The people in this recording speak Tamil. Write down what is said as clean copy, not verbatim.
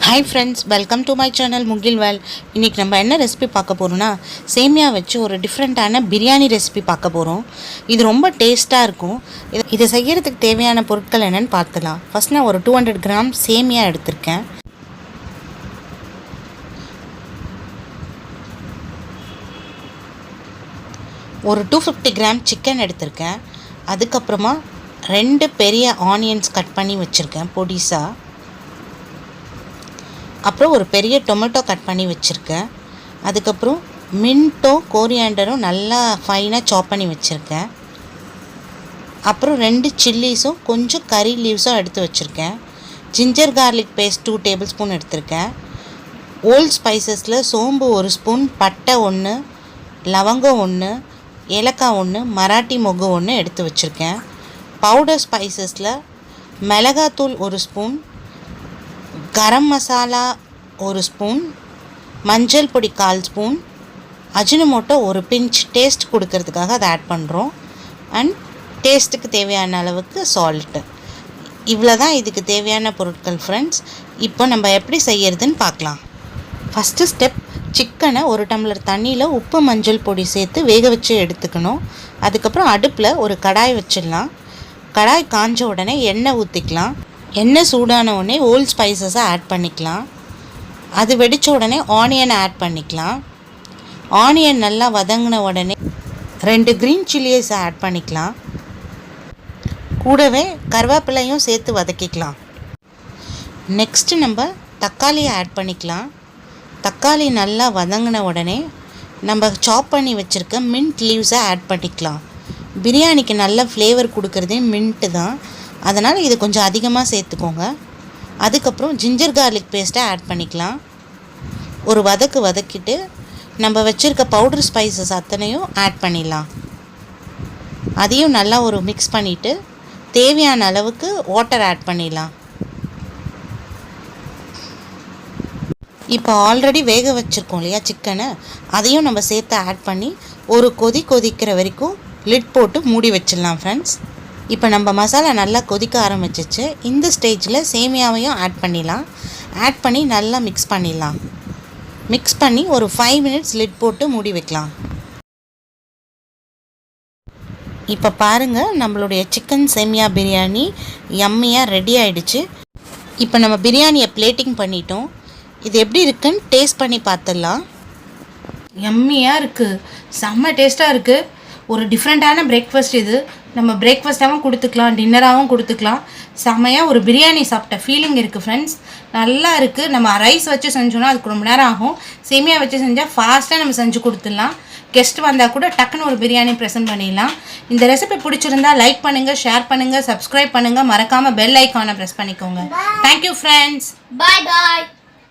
Hi friends, welcome to my channel Mugilwal. இன்னைக்கு நம்ம என்ன ரெசிபி பார்க்க போறோம்னா சேமியா வச்சு ஒரு டிஃபரண்டான பிரியாணி ரெசிபி பார்க்க போறோம். இது ரொம்ப டேஸ்டா இருக்கும். இதை செய்யிறதுக்கு தேவையான பொருட்கள் என்னன்னு பார்க்கலாம். ஃபர்ஸ்ட் நான் ஒரு 200 கிராம் சேமியா எடுத்துர்க்கேன். ஒரு 250 கிராம் சிக்கன் எடுத்துர்க்கேன். அதுக்கு அப்புறமா 2 பெரிய ஆனியன்ஸ் கட் பண்ணி வச்சிருக்கேன் பொடிசா. அப்புறம் ஒரு பெரிய டொமேட்டோ கட் பண்ணி வச்சுருக்கேன். அதுக்கப்புறம் மின்ட்டும் கோரியாண்டரும் நல்லா ஃபைனாக சாப் பண்ணி வச்சுருக்கேன். அப்புறம் 2 சில்லிஸும் கொஞ்சம் கறி லீவ்ஸும் எடுத்து வச்சுருக்கேன். Ginger garlic paste 2 tablespoon எடுத்திருக்கேன். ஓல்ட் ஸ்பைசஸில் சோம்பு 1 ஸ்பூன், பட்டை 1, லவங்கம் 1, ஏலக்காய் 1, மராட்டி மொகு 1 எடுத்து வச்சுருக்கேன். பவுடர் ஸ்பைசஸில் மிளகாத்தூள் 1 ஸ்பூன், கரம் மசாலா 1 ஸ்பூன், மஞ்சள் பொடி 1/4 ஸ்பூன், அஜினமோட்டோ ஒரு பிஞ்ச் டேஸ்ட் கொடுக்கறதுக்காக அதை ஆட் பண்ணுறோம். அண்ட் டேஸ்ட்டுக்கு தேவையான அளவுக்கு சால்ட்டு. இவ்வளோ தான் இதுக்கு தேவையான பொருட்கள் ஃப்ரெண்ட்ஸ். இப்போ நம்ம எப்படி செய்யறதுன்னு பார்க்கலாம். ஃபஸ்ட்டு ஸ்டெப், சிக்கனை 1 டம்ளர் தண்ணியில் உப்பு மஞ்சள் பொடி சேர்த்து வேக வச்சு எடுத்துக்கணும். அதுக்கப்புறம் அடுப்பில் ஒரு கடாய் வச்சிடலாம். கடாய் காஞ்ச உடனே எண்ணெய் ஊற்றிக்கலாம். எண்ணெய் சூடான உடனே ஓல்ட் ஸ்பைசஸை ஆட் பண்ணிக்கலாம். அது வெடித்த உடனே ஆனியனை ஆட் பண்ணிக்கலாம். ஆனியன் நல்லா வதங்கின உடனே 2 க்ரீன் சில்லிஸை ஆட் பண்ணிக்கலாம். கூடவே கருவேப்பிலையும் சேர்த்து வதக்கிக்கலாம். நெக்ஸ்ட்டு நம்ம தக்காளியை ஆட் பண்ணிக்கலாம். தக்காளி நல்லா வதங்கின உடனே நம்ம சாப் பண்ணி வச்சுருக்க மின்ட் லீவ்ஸை ஆட் பண்ணிக்கலாம். பிரியாணிக்கு நல்ல ஃப்ளேவர் கொடுக்குறதே மின்ட்டு தான், அதனால் இது கொஞ்சம் அதிகமாக சேர்த்துக்கோங்க. அதுக்கப்புறம் ஜிஞ்சர் கார்லிக் பேஸ்ட்டை ஆட் பண்ணிக்கலாம். ஒரு வதக்கிட்டு நம்ம வச்சுருக்க பவுடர் ஸ்பைசஸ் அத்தனையும் ஆட் பண்ணிடலாம். அதையும் நல்லா ஒரு மிக்ஸ் பண்ணிவிட்டு தேவையான அளவுக்கு வாட்டர் ஆட் பண்ணிடலாம். இப்போ ஆல்ரெடி வேக வச்சுருக்கோம் இல்லையா சிக்கனை, அதையும் நம்ம சேர்த்து ஆட் பண்ணி ஒரு கொதிக்கிற வரைக்கும் லிட் போட்டு மூடி வச்சிடலாம் ஃப்ரெண்ட்ஸ். இப்போ நம்ம மசாலா நல்லா கொதிக்க ஆரம்பிச்சிச்சு. இந்த ஸ்டேஜில் சேமியாவையும் ஆட் பண்ணிடலாம். ஆட் பண்ணி நல்லா மிக்ஸ் பண்ணிடலாம். மிக்ஸ் பண்ணி ஒரு 5 மினிட்ஸ் லிட் போட்டு மூடி வைக்கலாம். இப்போ பாருங்கள், நம்மளுடைய சிக்கன் சேமியா பிரியாணி யம்மியாக ரெடி ஆகிடுச்சு. இப்போ நம்ம பிரியாணியை பிளேட்டிங் பண்ணிட்டோம். இது எப்படி இருக்குன்னு டேஸ்ட் பண்ணி பார்த்துடலாம். யம்மியாக இருக்குது, செம்ம டேஸ்ட்டாக இருக்குது. ஒரு டிஃப்ரெண்ட்டான பிரேக்ஃபாஸ்ட் இது. நம்ம பிரேக்ஃபாஸ்ட்டாகவும் கொடுத்துக்கலாம், டின்னராகவும் கொடுத்துக்கலாம். செம்மையாக ஒரு பிரியாணி சாப்பிட்ட ஃபீலிங் இருக்குது ஃப்ரெண்ட்ஸ். நல்லா இருக்குது. நம்ம ரைஸ் வச்சு செஞ்சோன்னா அதுக்கு ரொம்ப நேரம் ஆகும். சேமியா வச்சு செஞ்சால் ஃபாஸ்ட்டாக நம்ம செஞ்சு கொடுத்துடலாம். கெஸ்ட் வந்தால் கூட டக்குன்னு ஒரு பிரியாணி ப்ரெசென்ட் பண்ணிடலாம். இந்த ரெசிபி பிடிச்சிருந்தா லைக் பண்ணுங்கள், ஷேர் பண்ணுங்கள், சப்ஸ்கிரைப் பண்ணுங்கள். மறக்காமல் பெல் ஐக்கானை ப்ரெஸ் பண்ணிக்கோங்க. Thank you friends. பாய் பாய்.